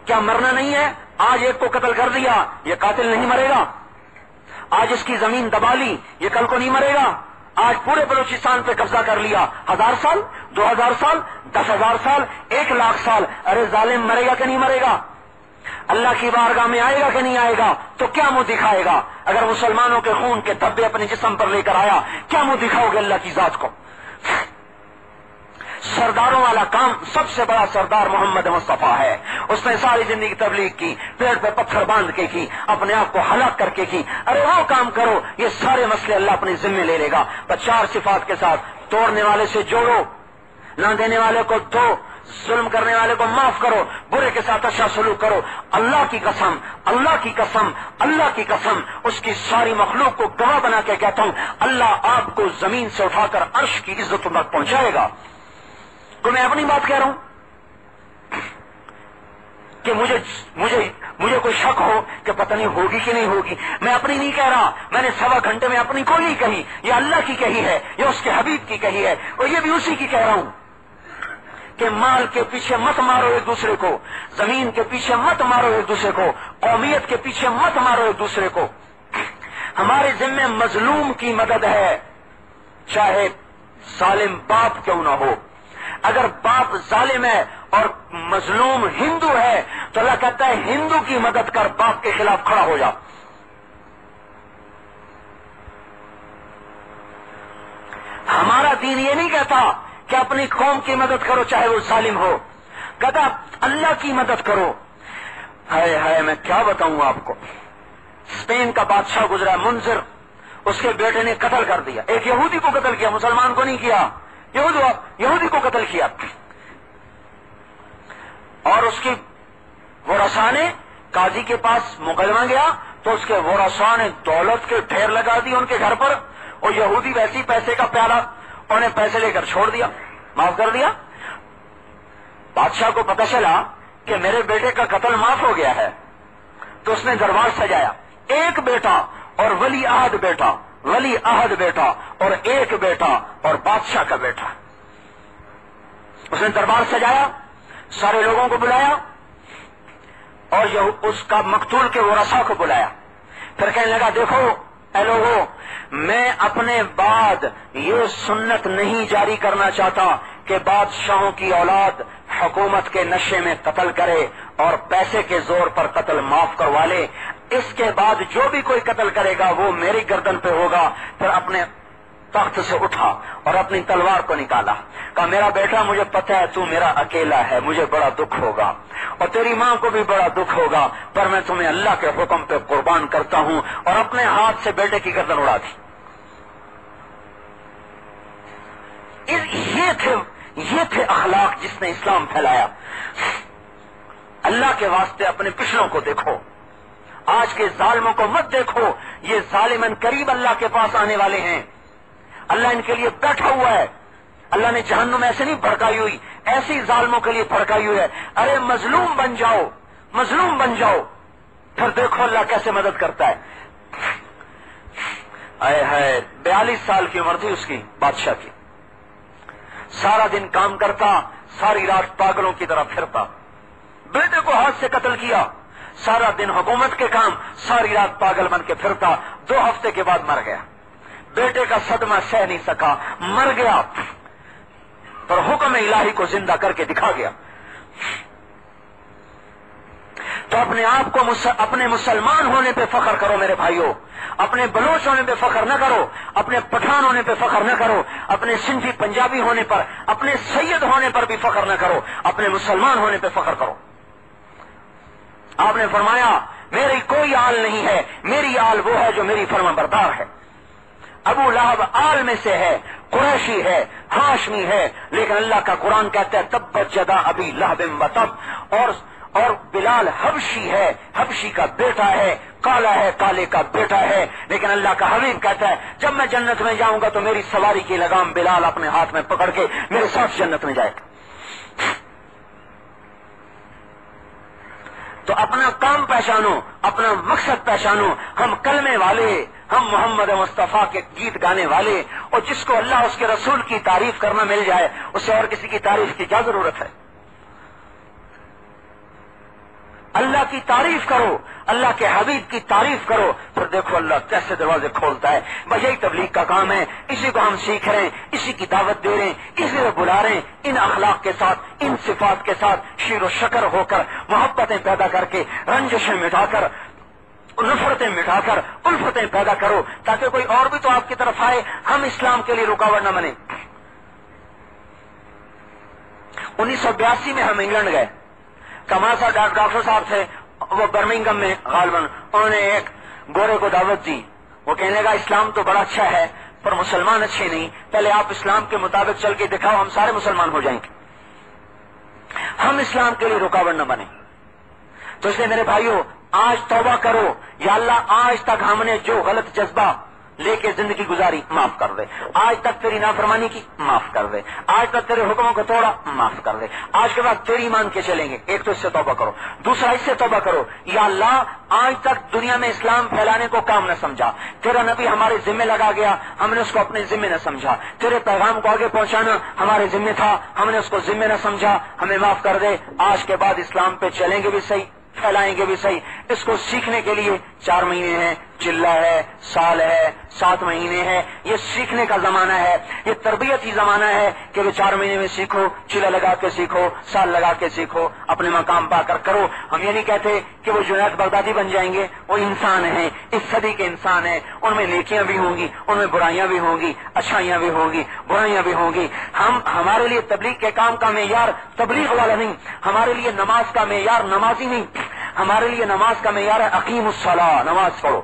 کیا مرنا نہیں ہے؟ آج ایک کو قتل کر دیا، یہ قاتل نہیں مرے گا؟ آج اس کی زمین دبا لی، یہ کل کو نہیں مرے گا؟ آج پورے بلوچستان پہ قبضہ کر لیا، 1000 سال، 2000 سال، 10,000 سال، 1,00,000 سال، ارے ظالم مرے گا کہ نہیں مرے گا؟ اللہ کی بارگاہ میں آئے گا کہ نہیں آئے گا؟ تو کیا منہ دکھائے گا؟ اگر مسلمانوں کے خون کے دھبے اپنے جسم پر لے کر آیا، کیا منہ دکھاؤ گے اللہ کی ذات کو؟ سرداروں والا کام سب سے بڑا سردار محمد مصطفیٰ ہے. اس نے ساری زندگی تبلیغ کی، پیڑ پہ پتھر باندھ کے کی، اپنے آپ کو ہلاک کر کے کی. ارے وہ کام کرو، یہ سارے مسئلے اللہ اپنے ذمے لے لے گا. پر 4 صفات کے ساتھ: توڑنے والے سے جوڑو، نہ دینے والے کو دو، ظلم کرنے والے کو معاف کرو، برے کے ساتھ اچھا سلوک کرو. اللہ کی قسم، اللہ کی قسم، اللہ کی قسم، اس کی ساری مخلوق کو گواہ بنا کے کہتا ہوں، اللہ آپ کو زمین سے اٹھا کر عرش کی عزت تک پہنچائے گا. تو میں اپنی بات کہہ رہا ہوں کہ مجھے کوئی شک ہو کہ پتہ نہیں ہوگی کہ نہیں ہوگی. میں اپنی نہیں کہہ رہا، میں نے 1.25 گھنٹے میں اپنی کوئی نہیں کہی، یہ اللہ کی کہی ہے، یہ اس کے حبیب کی کہی ہے، اور یہ بھی اسی کی کہہ رہا ہوں کہ مال کے پیچھے مت مارو ایک دوسرے کو، زمین کے پیچھے مت مارو ایک دوسرے کو، قومیت کے پیچھے مت مارو ایک دوسرے کو. ہمارے ذمے مظلوم کی مدد ہے، چاہے ظالم باپ کیوں نہ ہو. اگر باپ ظالم ہے اور مظلوم ہندو ہے تو اللہ کہتا ہے ہندو کی مدد کر، باپ کے خلاف کھڑا ہو جا. ہمارا دین یہ نہیں کہتا کہ اپنی قوم کی مدد کرو چاہے وہ ظالم ہو، کہتا اللہ کی مدد کرو. ہائے میں کیا بتاؤں آپ کو. اسپین کا بادشاہ گزرا منظر، اس کے بیٹے نے قتل کر دیا، ایک یہودی کو قتل کیا، مسلمان کو نہیں کیا، یہودی کو قتل کیا. اور اس کی ورثاء نے قاضی کے پاس مقدمہ گیا تو اس کے ورثاء نے دولت کے ڈھیر لگا دی ان کے گھر پر، اور یہودی ویسی پیسے کا پیالہ، انہیں پیسے لے کر چھوڑ دیا، معاف کر دیا. بادشاہ کو پتہ چلا کہ میرے بیٹے کا قتل معاف ہو گیا ہے تو اس نے دربار سجایا. ایک بیٹا اور ولی عہد بیٹا، ولی عہد بیٹا اور ایک بیٹا اور بادشاہ کا بیٹا. اس نے دربار سجایا، سارے لوگوں کو بلایا اور اس کا مقتول کے ورثاء کو بلایا. پھر کہنے لگا دیکھو اے لوگوں، میں اپنے بعد یہ سنت نہیں جاری کرنا چاہتا کہ بادشاہوں کی اولاد حکومت کے نشے میں قتل کرے اور پیسے کے زور پر قتل معاف کروا لے. اس کے بعد جو بھی کوئی قتل کرے گا وہ میری گردن پہ ہوگا. پھر اپنے تخت سے اٹھا اور اپنی تلوار کو نکالا، کہا میرا بیٹا مجھے پتہ ہے تو میرا اکیلا ہے، مجھے بڑا دکھ ہوگا اور تیری ماں کو بھی بڑا دکھ ہوگا، پر میں تمہیں اللہ کے حکم پہ قربان کرتا ہوں. اور اپنے ہاتھ سے بیٹے کی گردن اڑا دی. یہ تھے اخلاق جس نے اسلام پھیلایا. اللہ کے واسطے اپنے پچھلوں کو دیکھو، آج کے ظالموں کو مت دیکھو. یہ ظالمن قریب اللہ کے پاس آنے والے ہیں، اللہ ان کے لیے بیٹھا ہوا ہے. اللہ نے جہنم ایسے نہیں بھڑکائی ہوئی، ایسی ظالموں کے لیے بھڑکائی ہوئی ہے. ارے مظلوم بن جاؤ، مظلوم بن جاؤ، پھر دیکھو اللہ کیسے مدد کرتا ہے. ہائے 42 سال کی عمر تھی اس کی، بادشاہ کی. سارا دن کام کرتا، ساری رات پاگلوں کی طرح پھرتا. بیٹے کو ہاتھ سے قتل کیا، سارا دن حکومت کے کام، ساری رات پاگل بن کے پھرتا. 2 ہفتے کے بعد مر گیا. بیٹے کا صدمہ سہ نہیں سکا، مر گیا، پر حکم الہی کو زندہ کر کے دکھا گیا. تو اپنے آپ کو اپنے مسلمان ہونے پہ فخر کرو میرے بھائیوں. اپنے بلوچ ہونے پہ فخر نہ کرو، اپنے پٹھان ہونے پہ فخر نہ کرو، اپنے سندھی پنجابی ہونے پر، اپنے سید ہونے پر بھی فخر نہ کرو، اپنے مسلمان ہونے پہ فخر کرو. آپ نے فرمایا میری کوئی آل نہیں ہے، میری آل وہ ہے جو میری فرما بردار ہے. ابو لہب آل میں سے ہے، قریشی ہے، ہاشمی ہے، لیکن اللہ کا قرآن کہتا ہے تبت یدا ابی لہب وتب. اور بلال حبشی ہے، حبشی کا بیٹا ہے، کالا ہے، کالے کا بیٹا ہے، لیکن اللہ کا حبیب کہتا ہے جب میں جنت میں جاؤں گا تو میری سواری کی لگام بلال اپنے ہاتھ میں پکڑ کے میرے ساتھ جنت میں جائے گا. تو اپنا کام پہچانو، اپنا مقصد پہچانو. ہم کلمے والے، ہم محمد مصطفیٰ کے گیت گانے والے، اور جس کو اللہ اس کے رسول کی تعریف کرنا مل جائے اسے اور کسی کی تعریف کی کیا ضرورت ہے. اللہ کی تعریف کرو، اللہ کے حبیب کی تعریف کرو، پھر دیکھو اللہ کیسے دروازے کھولتا ہے۔ بھائی یہی تبلیغ کا کام ہے، اسی کو ہم سیکھ رہے ہیں، اسی کی دعوت دے رہے ہیں، اسی کو بلا رہے ہیں، ان اخلاق کے ساتھ، ان صفات کے ساتھ شیر و شکر ہو کر، محبتیں پیدا کر کے، رنجشیں مٹا کر، نفرتیں مٹا کر الفتیں پیدا کرو، تاکہ کوئی اور بھی تو آپ کی طرف آئے، ہم اسلام کے لیے رکاوٹ نہ بنے۔ 1982 میں ہم انگلینڈ گئے، کمال صاحب ڈاکٹر صاحب تھے، وہ برمنگم میں غالباً، انہوں نے ایک گورے کو دعوت دی، وہ کہنے لگا اسلام تو بڑا اچھا ہے پر مسلمان اچھے نہیں، پہلے آپ اسلام کے مطابق چل کے دکھاؤ، ہم سارے مسلمان ہو جائیں گے، ہم اسلام کے لیے رکاوٹ نہ بنے۔ تو اس لیے میرے بھائیوں آج توبہ کرو، یا اللہ آج تک ہم نے جو غلط جذبہ لے کے زندگی گزاری معاف کر دے، آج تک تیری نافرمانی کی معاف کر دے، آج تک تیرے حکموں کو توڑا معاف کر دے، آج کے بعد تیری مان کے چلیں گے۔ ایک تو اس سے توبہ کرو، دوسرا اس سے توبہ کرو، یا اللہ آج تک دنیا میں اسلام پھیلانے کو کام نہ سمجھا، تیرا نبی ہمارے ذمہ لگا گیا، ہم نے اس کو اپنے ذمہ نہ سمجھا، تیرے پیغام کو آگے پہنچانا ہمارے ذمہ تھا، ہم نے اس کو ذمہ نہ سمجھا، ہمیں معاف کر دے۔ آج کے بعد اسلام پہ چلیں گے بھی صحیح، پھیلائیں گے بھی صحیح۔ اس کو سیکھنے کے لیے 4 مہینے ہیں، چلہ ہے، سال ہے، 7 مہینے ہے، یہ سیکھنے کا زمانہ ہے، یہ تربیتی زمانہ ہے کہ وہ 4 مہینے میں سیکھو، چلہ لگا کے سیکھو، سال لگا کے سیکھو، اپنے مقام پا کر کرو۔ ہم یہ نہیں کہتے کہ وہ جنید بغدادی بن جائیں گے، وہ انسان ہیں، اس صدی کے انسان ہیں، ان میں نیکیاں بھی ہوں گی، ان میں برائیاں بھی ہوں گی، اچھائیاں بھی ہوں گی، برائیاں بھی ہوں گی۔ ہمارے لیے تبلیغ کے کام کا معیار تبلیغ والا نہیں، ہمارے لیے نماز کا معیار نمازی نہیں، ہمارے لیے نماز کا معیار ہے اقیم الصلاۃ، نماز پڑھو۔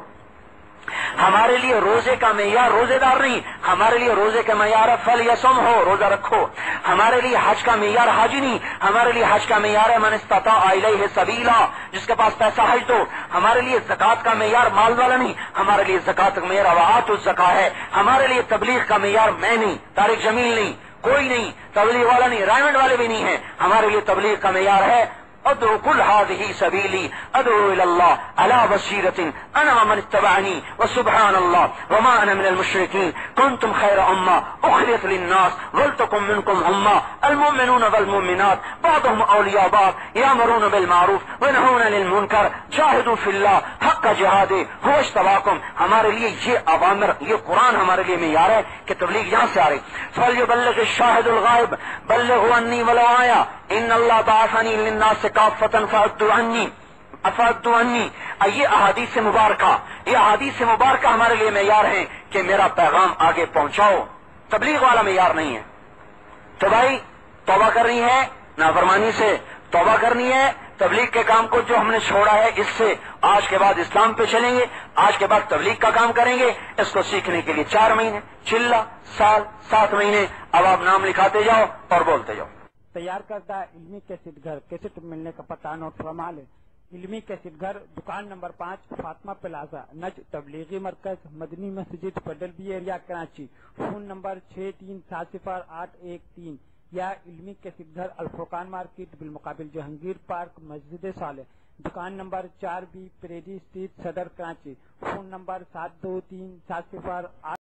ہمارے لیے روزے کا معیار روزے دار نہیں، ہمارے لیے روزے کا معیار ہے فلیصم ہو، روزہ رکھو۔ ہمارے لیے حج کا معیار حاجی نہیں، ہمارے لیے حج کا معیار ہے من استطاع الیہ سبیلا، جس کے پاس پیسہ حج دو۔ ہمارے لیے زکوٰۃ کا معیار مال والا نہیں، ہمارے لیے زکوٰۃ کا معیار وآتوا الزکاۃ ہے۔ ہمارے لیے تبلیغ کا معیار میں نہیں، طارق جمیل نہیں، کوئی نہیں، تبلیغ والا نہیں، رائمنڈ والے بھی نہیں ہیں۔ ہمارے لیے تبلیغ کا معیار ہے ادعو قل هذه سبيلي ادعو الى الله على بصيرة انا ومن اتبعني وسبحان الله وما انا من المشركين كنتم خير امة اخرجت للناس ولتكن منكم امة المؤمنون والمؤمنات بعضهم اولياء بعض يأمرون بالمعروف وينهون عن المنكر جاهدوا في الله حق جهاده هو اجتباكم۔ ہمارے لیے یہ اوامر، یہ قرآن ہمارے لیے معیار ہے کہ تبلیغ یہاں سے آ رہی۔ فَلْيُبَلِّغِ الشَّاهِدُ الْغَائِبَ بَلِّغْهُ عَنِّي وَلَوْ آيَةً إِنَّ اللَّهَ بَعَثَنِي لِلنَّاسِ كَافَّةً فَأَدُّوا عَنِّي۔ یہ احادیث مبارکہ، یہ احادیث مبارکہ ہمارے لیے معیار ہیں کہ میرا پیغام آگے پہنچاؤ، تبلیغ والا معیار نہیں ہے۔ تو بھائی توبہ کرنی ہے نافرمانی سے، توبہ کرنی ہے تبلیغ کے کام کو جو ہم نے چھوڑا ہے اس سے، آج کے بعد اسلام پہ چلیں گے، آج کے بعد تبلیغ کا کام کریں گے۔ اس کو سیکھنے کے لیے 4 مہینے، چلہ، سال، 7 مہینے، اب آپ نام لکھاتے جاؤ اور بولتے جاؤ۔ تیار کردہ علمی کیسٹ گھر، کیسٹ ملنے کا پتہ نوٹ فرما لیں۔ علمی کیسٹ گھر، دکان نمبر 5، فاطمہ پلازا، نج تبلیغی مرکز، مدنی مسجد، پڈل B area, Karachi. Phone number 63700813 یا علمی کیسٹ گھر، الفرقان مارکیٹ بالمقابل جہانگیر پارک، مسجد صالح، دکان نمبر 4B، پریڈی اسٹریٹ، صدر، کراچی۔ Phone number 723708